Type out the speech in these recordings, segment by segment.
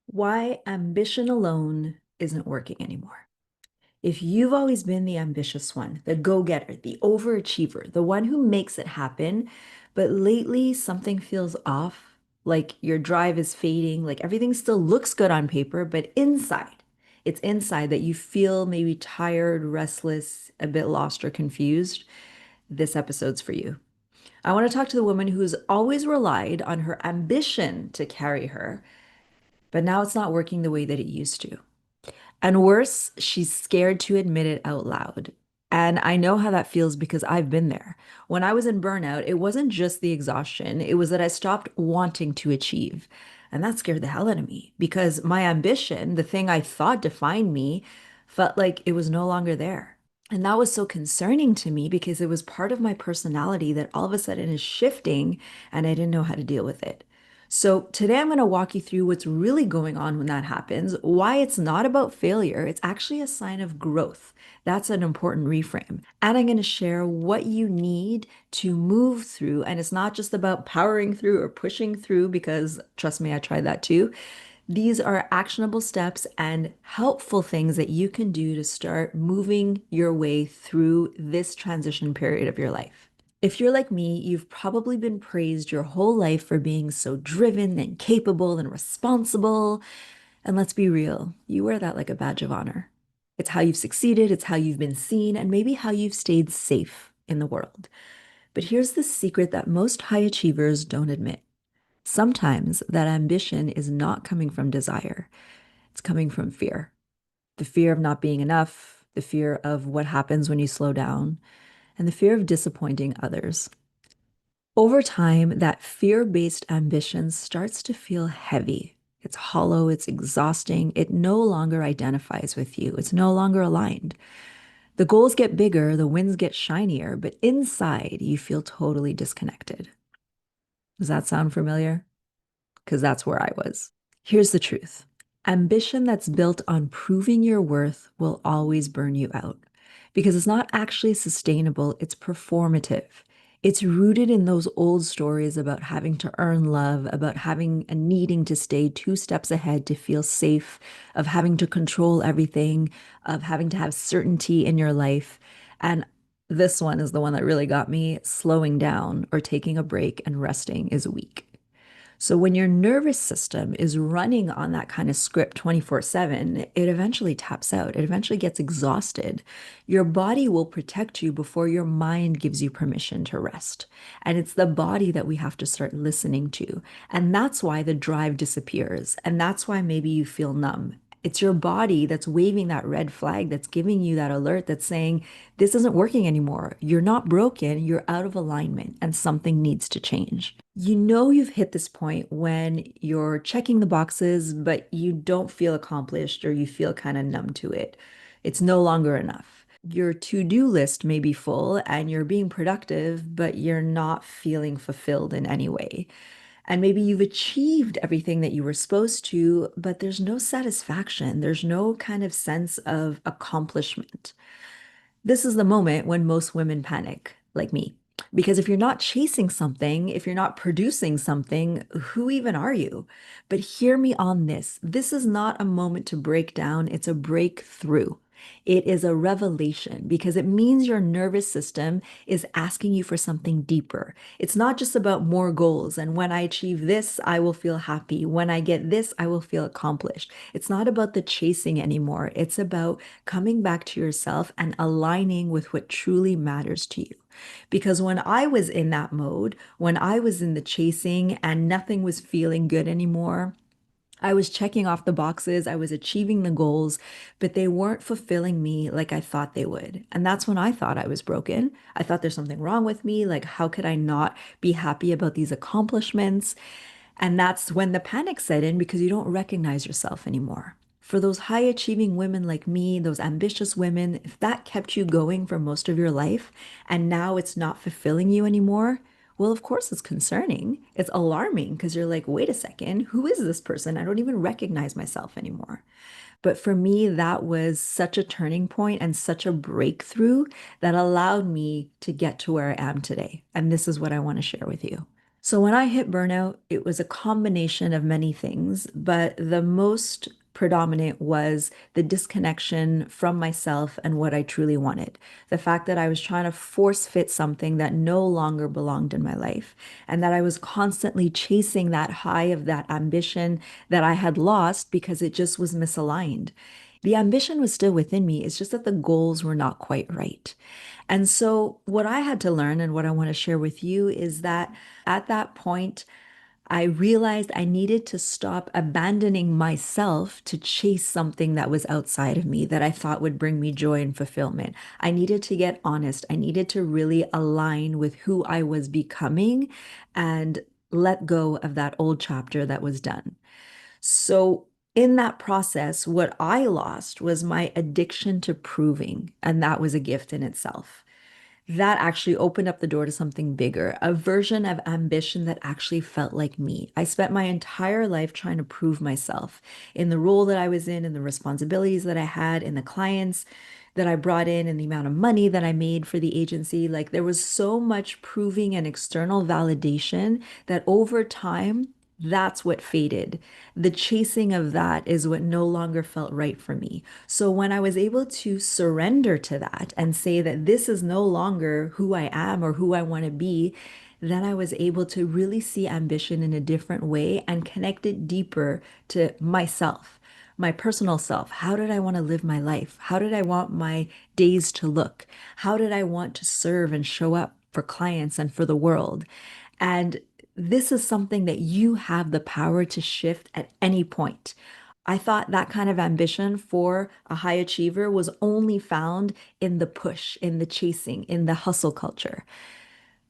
Why ambition alone isn't working anymore. If you've always been the ambitious one, the go-getter, the overachiever, the one who makes it happen, but lately something feels off, like your drive is fading, like everything still looks good on paper, but it's inside that you feel maybe tired, restless, a bit lost or confused, this episode's for you. I want to talk to the woman who's always relied on her ambition to carry her, but now it's not working the way that it used to. And worse, she's scared to admit it out loud. And I know how that feels because I've been there. When I was in burnout, it wasn't just the exhaustion, it was that I stopped wanting to achieve. And that scared the hell out of me because my ambition, the thing I thought defined me, felt like it was no longer there. And that was so concerning to me because it was part of my personality that all of a sudden is shifting and I didn't know how to deal with it. So, today I'm going to walk you through what's really going on when that happens, why it's not about failure, it's actually a sign of growth. That's an important reframe. And I'm going to share what you need to move through. And it's not just about powering through or pushing through, because trust me, I tried that too. These are actionable steps and helpful things that you can do to start moving your way through this transition period of your life. If you're like me, you've probably been praised your whole life for being so driven and capable and responsible. And let's be real, you wear that like a badge of honor. It's how you've succeeded, it's how you've been seen, and maybe how you've stayed safe in the world. But here's the secret that most high achievers don't admit. Sometimes that ambition is not coming from desire, it's coming from fear. The fear of not being enough, the fear of what happens when you slow down, and the fear of disappointing others. Over time, that fear-based ambition starts to feel heavy. It's hollow, it's exhausting, it no longer identifies with you, it's no longer aligned. The goals get bigger, the wins get shinier, but inside you feel totally disconnected. Does that sound familiar? Because that's where I was. Here's the truth. Ambition that's built on proving your worth will always burn you out because it's not actually sustainable, it's performative. It's rooted in those old stories about having to earn love, about having and needing to stay two steps ahead to feel safe, of having to control everything, of having to have certainty in your life. And this one is the one that really got me. Slowing down or taking a break and resting is weak. So when your nervous system is running on that kind of script 24/7, it eventually taps out. It eventually gets exhausted. Your body will protect you before your mind gives you permission to rest. And it's the body that we have to start listening to. And that's why the drive disappears. And that's why maybe you feel numb. It's your body that's waving that red flag, that's giving you that alert, that's saying, this isn't working anymore. You're not broken, you're out of alignment, and something needs to change. You know you've hit this point when you're checking the boxes, but you don't feel accomplished or you feel kind of numb to it. It's no longer enough. Your to-do list may be full and you're being productive, but you're not feeling fulfilled in any way. And maybe you've achieved everything that you were supposed to, but there's no satisfaction. There's no kind of sense of accomplishment. This is the moment when most women panic, like me. Because if you're not chasing something, if you're not producing something, who even are you? But hear me on this. This is not a moment to break down, it's a breakthrough. It is a revelation because it means your nervous system is asking you for something deeper. It's not just about more goals. And when I achieve this, I will feel happy. When I get this, I will feel accomplished. It's not about the chasing anymore. It's about coming back to yourself and aligning with what truly matters to you. Because when I was in that mode, when I was in the chasing and nothing was feeling good anymore, I was checking off the boxes, I was achieving the goals, but they weren't fulfilling me like I thought they would. And that's when I thought I was broken. I thought there's something wrong with me. Like, how could I not be happy about these accomplishments? And that's when the panic set in because you don't recognize yourself anymore. For those high achieving women like me, those ambitious women, if that kept you going for most of your life and now it's not fulfilling you anymore, well, of course it's concerning. It's alarming because you're like, wait a second, who is this person? I don't even recognize myself anymore. But for me, that was such a turning point and such a breakthrough that allowed me to get to where I am today. And this is what I want to share with you. So when I hit burnout, it was a combination of many things, but the most predominant was the disconnection from myself and what I truly wanted. The fact that I was trying to force fit something that no longer belonged in my life, and that I was constantly chasing that high of that ambition that I had lost because it just was misaligned. The ambition was still within me, it's just that the goals were not quite right. And so, what I had to learn and what I want to share with you is that at that point, I realized I needed to stop abandoning myself to chase something that was outside of me that I thought would bring me joy and fulfillment. I needed to get honest. I needed to really align with who I was becoming and let go of that old chapter that was done. So, in that process, what I lost was my addiction to proving, and that was a gift in itself. That actually opened up the door to something bigger, a version of ambition that actually felt like me. I spent my entire life trying to prove myself in the role that I was in the responsibilities that I had, in the clients that I brought in, and the amount of money that I made for the agency. Like there was so much proving and external validation that over time, that's what faded. The chasing of that is what no longer felt right for me. So when I was able to surrender to that and say that this is no longer who I am or who I want to be, then I was able to really see ambition in a different way and connect it deeper to myself, my personal self. How did I want to live my life? How did I want my days to look? How did I want to serve and show up for clients and for the world? And this is something that you have the power to shift at any point. I thought that kind of ambition for a high achiever was only found in the push, in the chasing, in the hustle culture.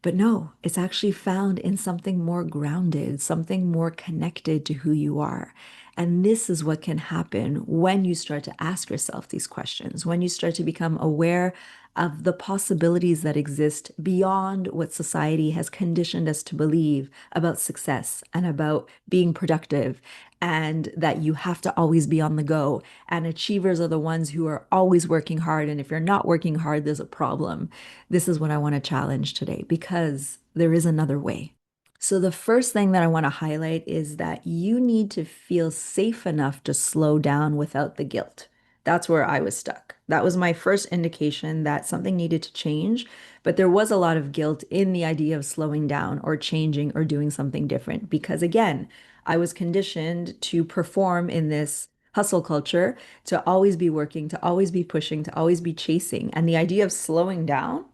But no, it's actually found in something more grounded, something more connected to who you are. And this is what can happen when you start to ask yourself these questions, when you start to become aware of the possibilities that exist beyond what society has conditioned us to believe about success and about being productive, and that you have to always be on the go. And achievers are the ones who are always working hard. And if you're not working hard, there's a problem. This is what I want to challenge today because there is another way. So, the first thing that I want to highlight is that you need to feel safe enough to slow down without the guilt. That's where I was stuck. That was my first indication that something needed to change. But there was a lot of guilt in the idea of slowing down or changing or doing something different because, again, I was conditioned to perform in this hustle culture, to always be working, to always be pushing, to always be chasing. And the idea of slowing down,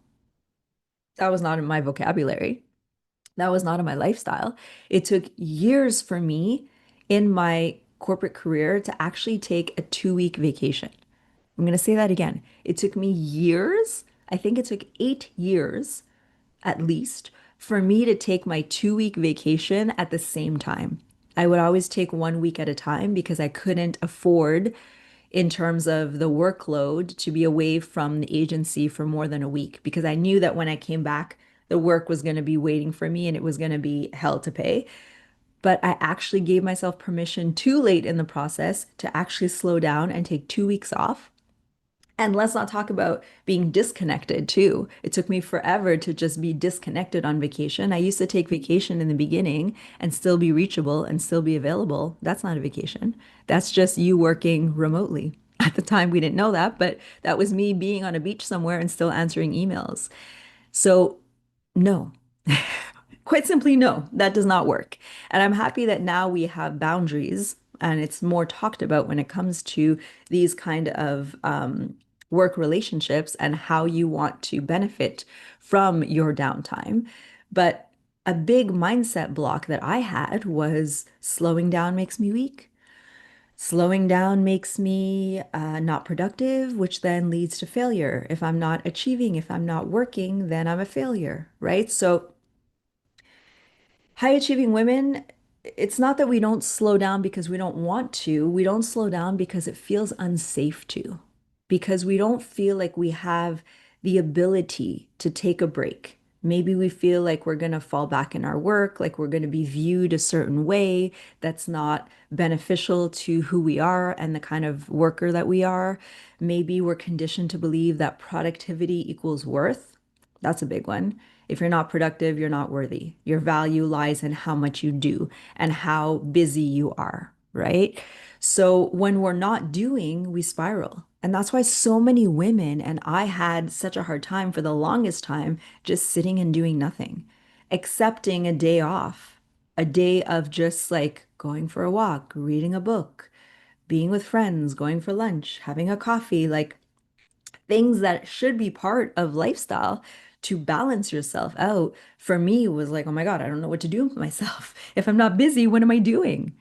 that was not in my vocabulary. That was not in my lifestyle. It took years for me in my corporate career to actually take a 2 week vacation. I'm going to say that again. It took me years. I think it took 8 years at least for me to take my 2 week vacation at the same time. I would always take 1 week at a time because I couldn't afford, in terms of the workload, to be away from the agency for more than a week because I knew that when I came back, the work was going to be waiting for me and it was going to be hell to pay. But I actually gave myself permission too late in the process to actually slow down and take 2 weeks off. And let's not talk about being disconnected too. It took me forever to just be disconnected on vacation. I used to take vacation in the beginning and still be reachable and still be available. That's not a vacation. That's just you working remotely. At the time, we didn't know that, but that was me being on a beach somewhere and still answering emails. So, no, quite simply, no, that does not work. And I'm happy that now we have boundaries and it's more talked about when it comes to these kind of work relationships and how you want to benefit from your downtime. But a big mindset block that I had was slowing down makes me weak. Slowing down makes me not productive, which then leads to failure. If I'm not achieving, if I'm not working, then I'm a failure, right? So high achieving women, it's not that we don't slow down because we don't want to. We don't slow down because it feels unsafe to, because we don't feel like we have the ability to take a break. Maybe we feel like we're going to fall back in our work, like we're going to be viewed a certain way that's not beneficial to who we are and the kind of worker that we are. Maybe we're conditioned to believe that productivity equals worth. That's a big one. If you're not productive, you're not worthy. Your value lies in how much you do and how busy you are, right? So when we're not doing, we spiral. And that's why so many women, and I had such a hard time for the longest time, just sitting and doing nothing, accepting a day off, a day of just like going for a walk, reading a book, being with friends, going for lunch, having a coffee, like things that should be part of lifestyle to balance yourself out. For me, was like, oh my God, I don't know what to do with myself. If I'm not busy, what am I doing?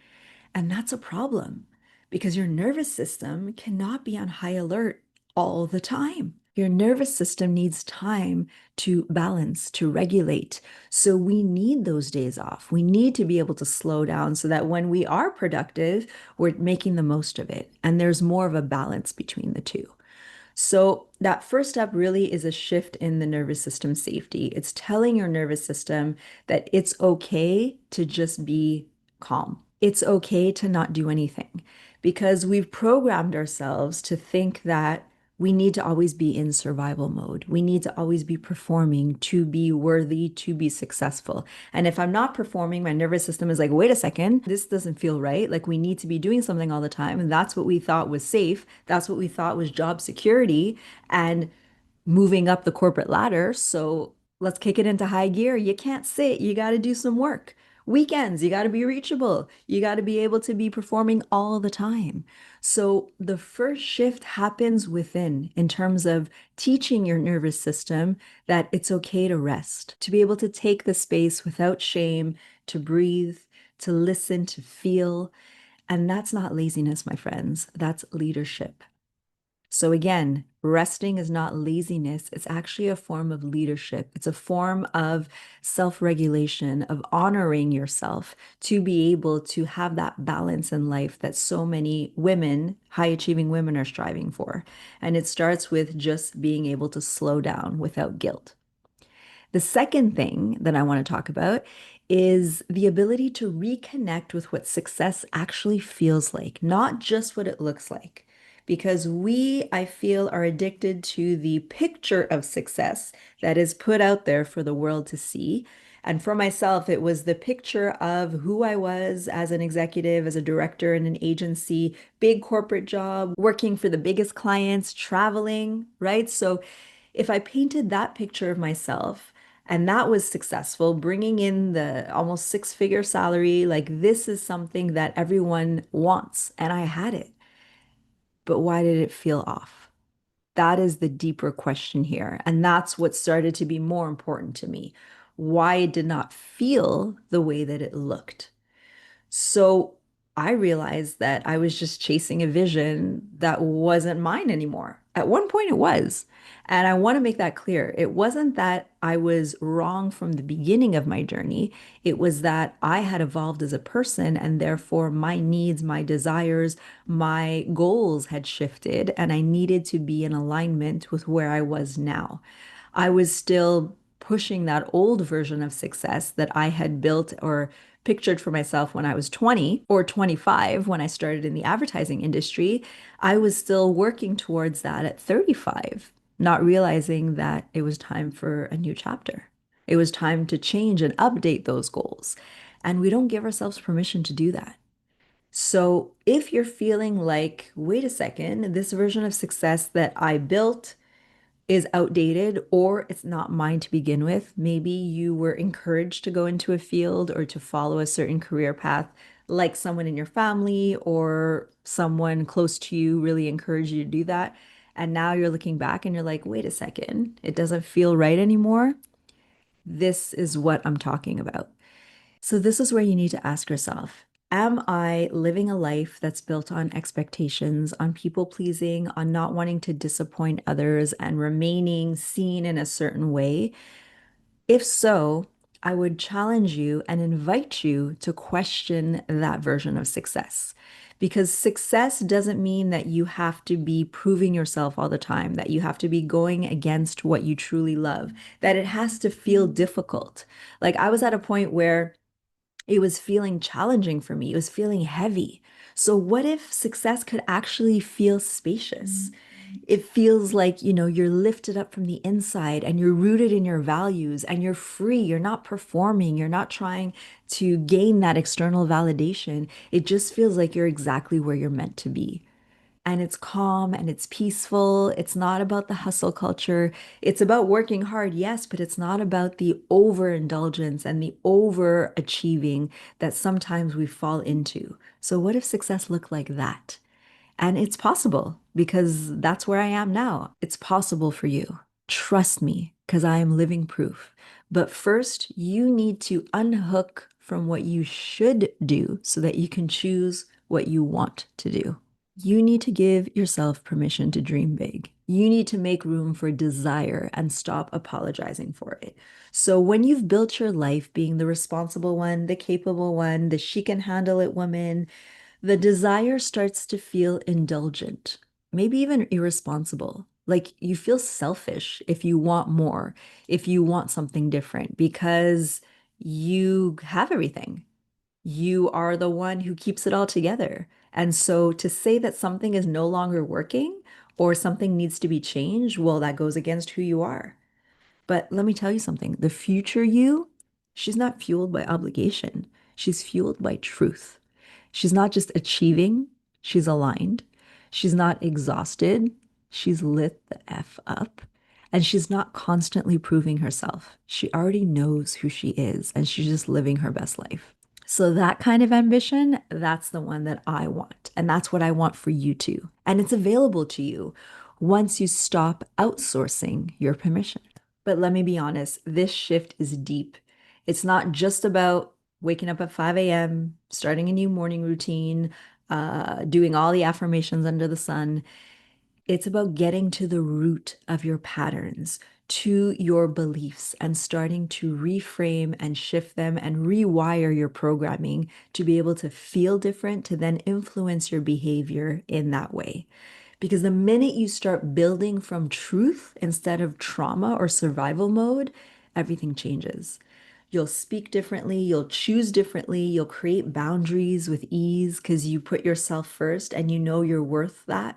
And that's a problem because your nervous system cannot be on high alert all the time. Your nervous system needs time to balance, to regulate. So we need those days off. We need to be able to slow down so that when we are productive, we're making the most of it. And there's more of a balance between the two. So, that first step really is a shift in the nervous system safety. It's telling your nervous system that it's okay to just be calm. It's okay to not do anything because we've programmed ourselves to think that we need to always be in survival mode. We need to always be performing to be worthy, to be successful. And if I'm not performing, my nervous system is like, wait a second, this doesn't feel right. Like we need to be doing something all the time. And that's what we thought was safe. That's what we thought was job security and moving up the corporate ladder. So let's kick it into high gear. You can't sit, you got to do some work. Weekends, you got to be reachable. You got to be able to be performing all the time. So the first shift happens within in terms of teaching your nervous system that it's okay to rest, to be able to take the space without shame, to breathe, to listen, to feel. And that's not laziness, my friends. That's leadership. So again, resting is not laziness. It's actually a form of leadership. It's a form of self-regulation, of honoring yourself to be able to have that balance in life that so many women, high-achieving women, are striving for. And it starts with just being able to slow down without guilt. The second thing that I want to talk about is the ability to reconnect with what success actually feels like, not just what it looks like. Because we, I feel, are addicted to the picture of success that is put out there for the world to see. And for myself, it was the picture of who I was as an executive, as a director in an agency, big corporate job, working for the biggest clients, traveling, right? So if I painted that picture of myself and that was successful, bringing in the almost six-figure salary, like this is something that everyone wants, and I had it. But why did it feel off? That is the deeper question here. And that's what started to be more important to me. Why it did not feel the way that it looked. So I realized that I was just chasing a vision that wasn't mine anymore. At one point, it was. And I want to make that clear. It wasn't that I was wrong from the beginning of my journey. It was that I had evolved as a person, and therefore my needs, my desires, my goals had shifted, and I needed to be in alignment with where I was now. I was still pushing that old version of success that I had built or pictured for myself when I was 20 or 25 when I started in the advertising industry. I was still working towards that at 35, not realizing that it was time for a new chapter. It was time to change and update those goals. And we don't give ourselves permission to do that. So if you're feeling like, wait a second, this version of success that I built is outdated or it's not mine to begin with. Maybe you were encouraged to go into a field or to follow a certain career path, like someone in your family or someone close to you really encouraged you to do that. And now you're looking back and you're like, wait a second, it doesn't feel right anymore. This is what I'm talking about. So, this is where you need to ask yourself, am I living a life that's built on expectations, on people pleasing, on not wanting to disappoint others and remaining seen in a certain way? If so, I would challenge you and invite you to question that version of success. Because success doesn't mean that you have to be proving yourself all the time, that you have to be going against what you truly love, that it has to feel difficult. Like I was at a point where it was feeling challenging for me. It was feeling heavy. So, what if success could actually feel spacious? It feels like, you're lifted up from the inside and you're rooted in your values and you're free. You're not performing. You're not trying to gain that external validation. It just feels like you're exactly where you're meant to be. And it's calm and it's peaceful. It's not about the hustle culture. It's about working hard, yes, but it's not about the overindulgence and the overachieving that sometimes we fall into. So, what if success looked like that? And it's possible because that's where I am now. It's possible for you. Trust me, because I am living proof. But first, you need to unhook from what you should do so that you can choose what you want to do. You need to give yourself permission to dream big. You need to make room for desire and stop apologizing for it. So, when you've built your life being the responsible one, the capable one, the she can handle it woman, the desire starts to feel indulgent, maybe even irresponsible. Like you feel selfish if you want more, if you want something different, because you have everything. You are the one who keeps it all together. And so to say that something is no longer working or something needs to be changed, well, that goes against who you are. But let me tell you something, the future you, she's not fueled by obligation. She's fueled by truth. She's not just achieving, she's aligned. She's not exhausted, she's lit the F up. And she's not constantly proving herself. She already knows who she is, and she's just living her best life. So, that kind of ambition, that's the one that I want. And that's what I want for you too. And it's available to you once you stop outsourcing your permission. But let me be honest, this shift is deep. It's not just about waking up at 5 a.m., starting a new morning routine, doing all the affirmations under the sun. It's about getting to the root of your patterns, to your beliefs, and starting to reframe and shift them and rewire your programming to be able to feel different, to then influence your behavior in that way. Because the minute you start building from truth instead of trauma or survival mode, everything changes. You'll speak differently, you'll choose differently, you'll create boundaries with ease because you put yourself first and you know you're worth that.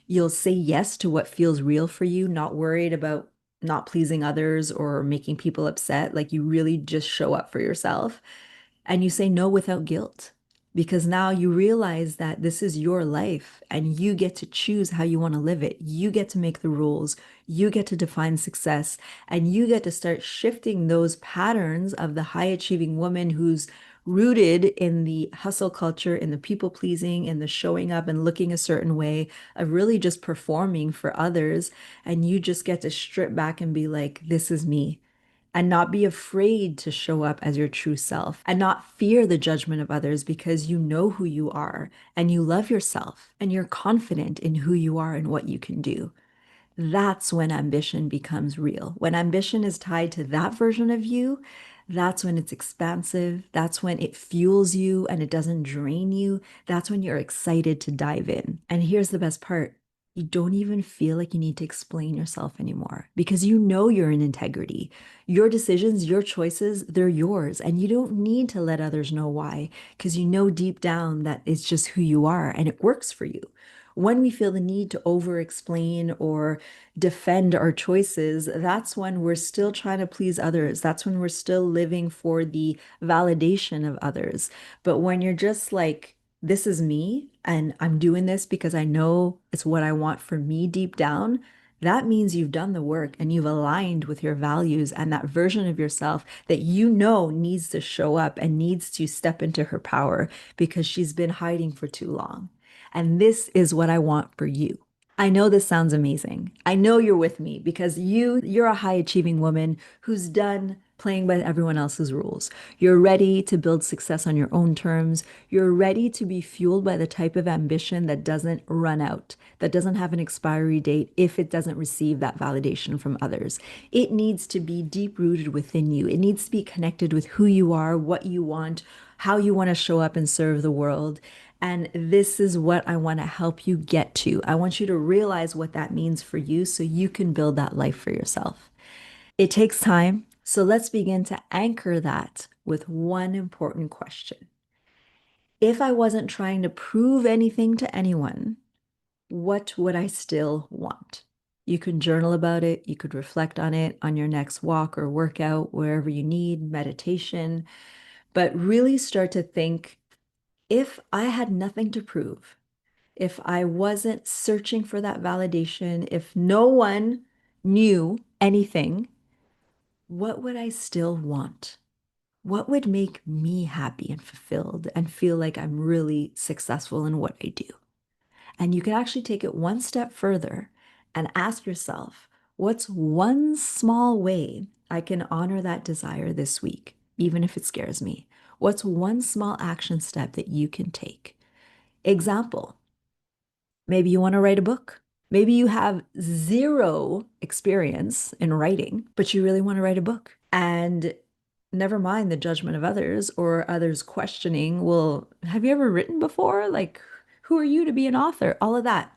You'll say yes to what feels real for you, not worried about not pleasing others or making people upset. Like you really just show up for yourself and you say no without guilt because now you realize that this is your life and you get to choose how you want to live it. You get to make the rules, you get to define success, and you get to start shifting those patterns of the high achieving woman who's rooted in the hustle culture, in the people pleasing, in the showing up and looking a certain way, of really just performing for others. And you just get to strip back and be like, this is me, and not be afraid to show up as your true self and not fear the judgment of others because you know who you are and you love yourself and you're confident in who you are and what you can do. That's when ambition becomes real. When ambition is tied to that version of you, that's when it's expansive. That's when it fuels you and it doesn't drain you. That's when you're excited to dive in. And here's the best part. You don't even feel like you need to explain yourself anymore because you know you're in integrity. Your decisions, your choices, they're yours. And you don't need to let others know why because you know deep down that it's just who you are and it works for you. When we feel the need to over explain or defend our choices, that's when we're still trying to please others. That's when we're still living for the validation of others. But when you're just like, this is me and I'm doing this because I know it's what I want for me deep down, that means you've done the work and you've aligned with your values and that version of yourself that you know needs to show up and needs to step into her power because she's been hiding for too long. And this is what I want for you. I know this sounds amazing. I know you're with me because you're a high achieving woman who's done playing by everyone else's rules. You're ready to build success on your own terms. You're ready to be fueled by the type of ambition that doesn't run out, that doesn't have an expiry date if it doesn't receive that validation from others. It needs to be deep rooted within you. It needs to be connected with who you are, what you want, how you want to show up and serve the world. And this is what I want to help you get to. I want you to realize what that means for you so you can build that life for yourself. It takes time. So let's begin to anchor that with one important question. If I wasn't trying to prove anything to anyone, What would I still want? You can journal about it. You could reflect on it on your next walk or workout, wherever you need, meditation, but really start to think, if I had nothing to prove, if I wasn't searching for that validation, if no one knew anything, what would I still want? What would make me happy and fulfilled and feel like I'm really successful in what I do? And you can actually take it one step further and ask yourself, what's one small way I can honor that desire this week, even if it scares me? What's one small action step that you can take? Example, maybe you want to write a book. Maybe you have zero experience in writing, but you really want to write a book. And never mind the judgment of others or others questioning, well, have you ever written before? Like, who are you to be an author? All of that.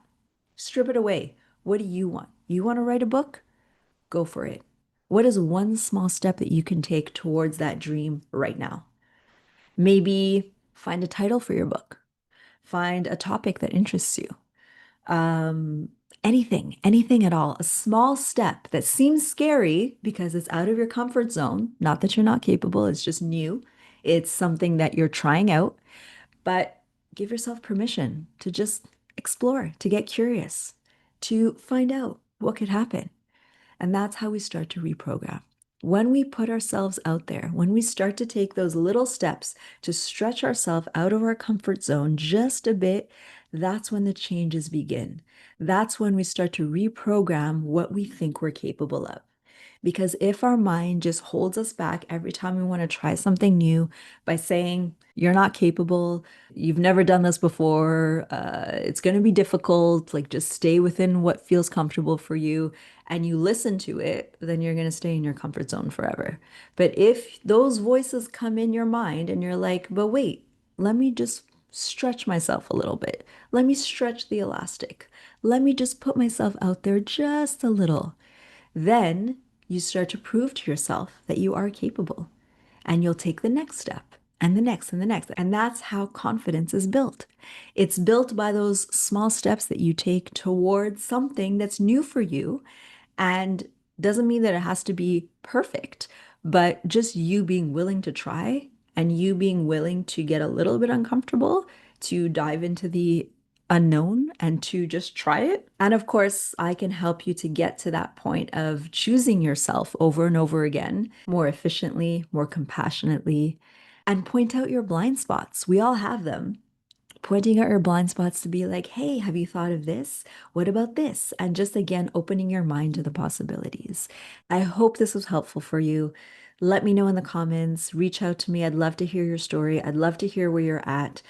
Strip it away. What do you want? You want to write a book? Go for it. What is one small step that you can take towards that dream right now? Maybe find a title for your book. Find a topic that interests you. Um, anything at all. A small step that seems scary because it's out of your comfort zone. Not that you're not capable, it's just new. It's something that you're trying out, but give yourself permission to just explore, to get curious, to find out what could happen. And that's how we start to reprogram. When we put ourselves out there, when we start to take those little steps to stretch ourselves out of our comfort zone just a bit, that's when the changes begin. That's when we start to reprogram what we think we're capable of. Because if our mind just holds us back every time we want to try something new by saying, you're not capable, you've never done this before, it's going to be difficult, like just stay within what feels comfortable for you, and you listen to it, then you're going to stay in your comfort zone forever. But if those voices come in your mind and you're like, but wait, let me just stretch myself a little bit. Let me stretch the elastic. Let me just put myself out there just a little. Then you start to prove to yourself that you are capable, and you'll take the next step and the next and the next. And that's how confidence is built. It's built by those small steps that you take towards something that's new for you, and doesn't mean that it has to be perfect, but just you being willing to try and you being willing to get a little bit uncomfortable, to dive into the unknown and to just try it. And of course, I can help you to get to that point of choosing yourself over and over again, more efficiently, more compassionately, and point out your blind spots. We all have them. Pointing out your blind spots to be like, hey, have you thought of this? What about this? And just again, opening your mind to the possibilities. I hope this was helpful for you. Let me know in the comments. Reach out to me. I'd love to hear your story. I'd love to hear where you're at.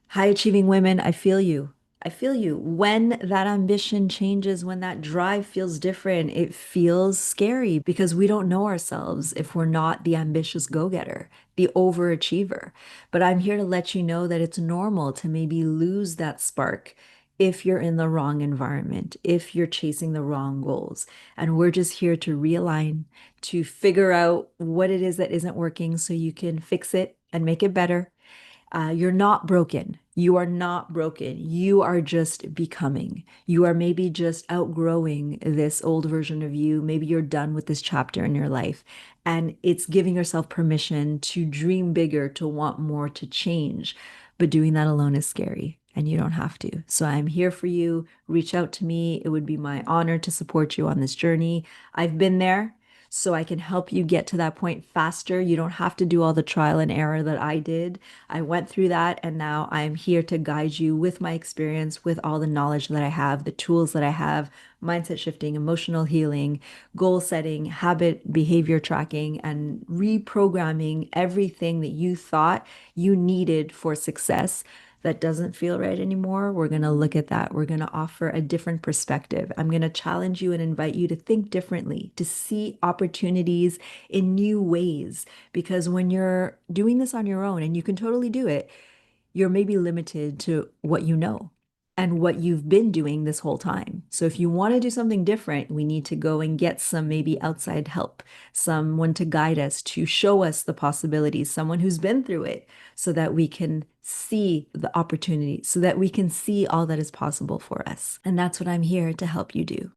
High achieving women, I feel you. I feel you. When that ambition changes, when that drive feels different, it feels scary because we don't know ourselves if we're not the ambitious go-getter, the overachiever. But I'm here to let you know that it's normal to maybe lose that spark if you're in the wrong environment, if you're chasing the wrong goals. And we're just here to realign, to figure out what it is that isn't working so you can fix it and make it better. You're not broken. You are not broken. You are just becoming. You are maybe just outgrowing this old version of you. Maybe you're done with this chapter in your life. And it's giving yourself permission to dream bigger, to want more, to change. But doing that alone is scary, and you don't have to. So I'm here for you. Reach out to me. It would be my honor to support you on this journey. I've been there, so I can help you get to that point faster. You don't have to do all the trial and error that I did. I went through that, and now I'm here to guide you with my experience, with all the knowledge that I have, the tools that I have, mindset shifting, emotional healing, goal setting, habit, behavior tracking, and reprogramming everything that you thought you needed for success that doesn't feel right anymore. We're going to look at that. We're going to offer a different perspective. I'm going to challenge you and invite you to think differently, to see opportunities in new ways. Because when you're doing this on your own, and you can totally do it, you're maybe limited to what you know and what you've been doing this whole time. So if you want to do something different, we need to go and get some maybe outside help, someone to guide us, to show us the possibilities, someone who's been through it, so that we can see the opportunity so that we can see all that is possible for us. And that's what I'm here to help you do.